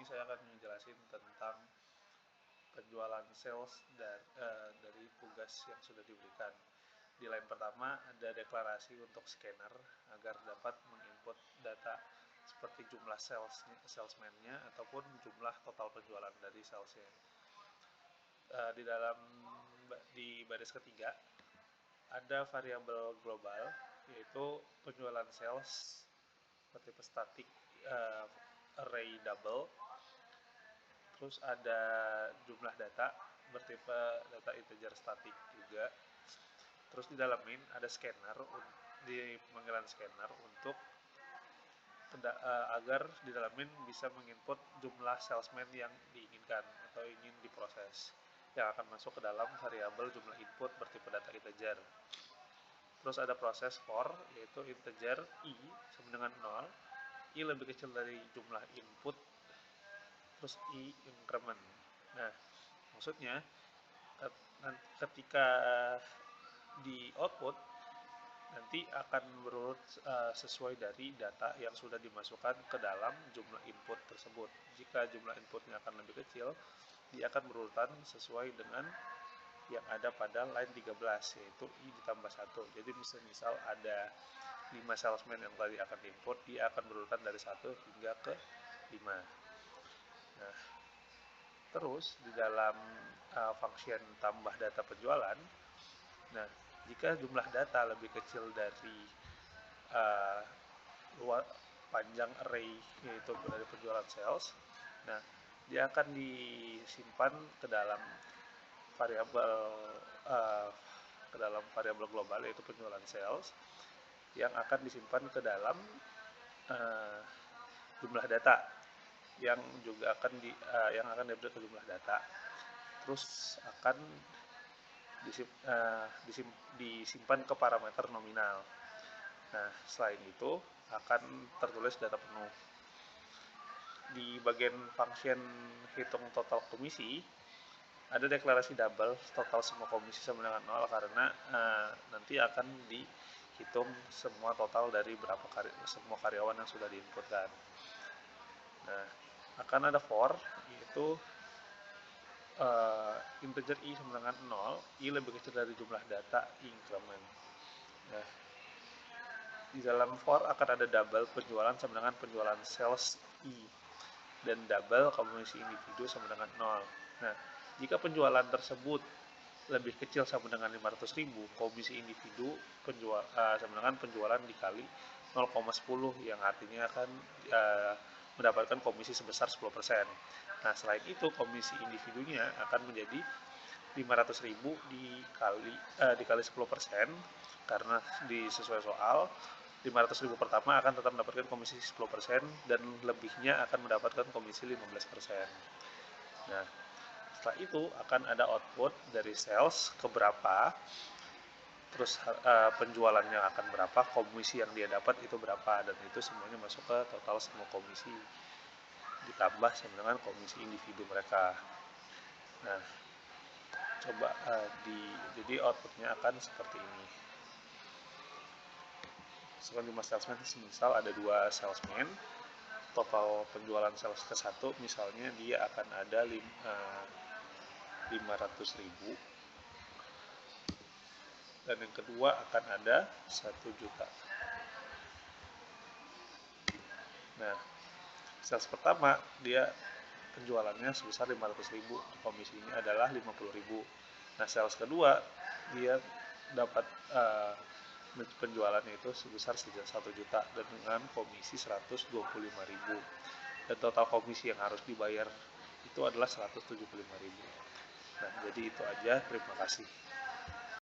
saya akan menjelaskan tentang penjualan sales dari tugas yang sudah diberikan. Di line pertama ada deklarasi untuk scanner agar dapat menginput data seperti jumlah salesman-nya ataupun jumlah total penjualan dari salesnya. Di baris ketiga ada variabel global, yaitu penjualan sales bertipe static array double. Terus ada jumlah data bertipe data integer static juga. Terus di dalam main ada scanner, di pemanggilan scanner untuk agar di dalam main bisa menginput jumlah salesman yang diinginkan atau ingin diproses, yang akan masuk ke dalam variabel jumlah input bertipe data integer. Terus ada proses for, yaitu integer i sama dengan 0, i lebih kecil dari jumlah input, terus i increment. Nah, maksudnya ketika di output nanti akan berurut sesuai dari data yang sudah dimasukkan ke dalam jumlah input tersebut. Jika jumlah inputnya akan lebih kecil, dia akan berurutan sesuai dengan yang ada pada line 13, yaitu i ditambah 1. Jadi misal ada 5 salesman yang tadi akan diinput, dia akan berurutan dari 1 hingga ke 5. Nah, terus di dalam function tambah data penjualan, nah, jika jumlah data lebih kecil dari panjang array, yaitu dari penjualan sales, nah, dia akan disimpan ke dalam variabel global, yaitu penjualan sales, yang akan disimpan ke dalam jumlah data yang juga akan diupdate ke jumlah data, terus akan disimpan ke parameter nominal. Nah, selain itu akan tertulis data penuh. Di bagian function hitung total komisi ada deklarasi double, total semua komisi sama dengan 0, karena nanti akan dihitung semua total dari semua karyawan yang sudah diinputkan. Nah, akan ada for, yaitu integer i sama dengan 0, i lebih kecil dari jumlah data increment. Nah, di dalam for akan ada double penjualan sama dengan penjualan sales i, dan double komisi individu sama dengan 0. Nah, jika penjualan tersebut lebih kecil sama dengan 500.000, komisi individu sama dengan penjualan dikali 0,10, yang artinya akan mendapatkan komisi sebesar 10%. Nah, selain itu komisi individunya akan menjadi 500.000 dikali 10%, karena sesuai soal 500.000 pertama akan tetap mendapatkan komisi 10% dan lebihnya akan mendapatkan komisi 15%. Nah, setelah itu akan ada output dari sales keberapa, terus penjualannya akan berapa, komisi yang dia dapat itu berapa, dan itu semuanya masuk ke total semua komisi ditambah sama dengan komisi individu mereka. Nah, coba jadi outputnya akan seperti ini. Sekarang 5 salesman, misal ada 2 salesman, total penjualan sales ke 1 misalnya dia akan ada 500.000, dan yang kedua akan ada 1 juta. Nah, sales pertama dia penjualannya sebesar 500.000, komisinya adalah 50.000. Nah, sales kedua dia dapat penjualannya itu sebesar 1 juta dan dengan komisi 125.000, dan total komisi yang harus dibayar itu adalah 175.000. Nah, jadi itu aja, terima kasih.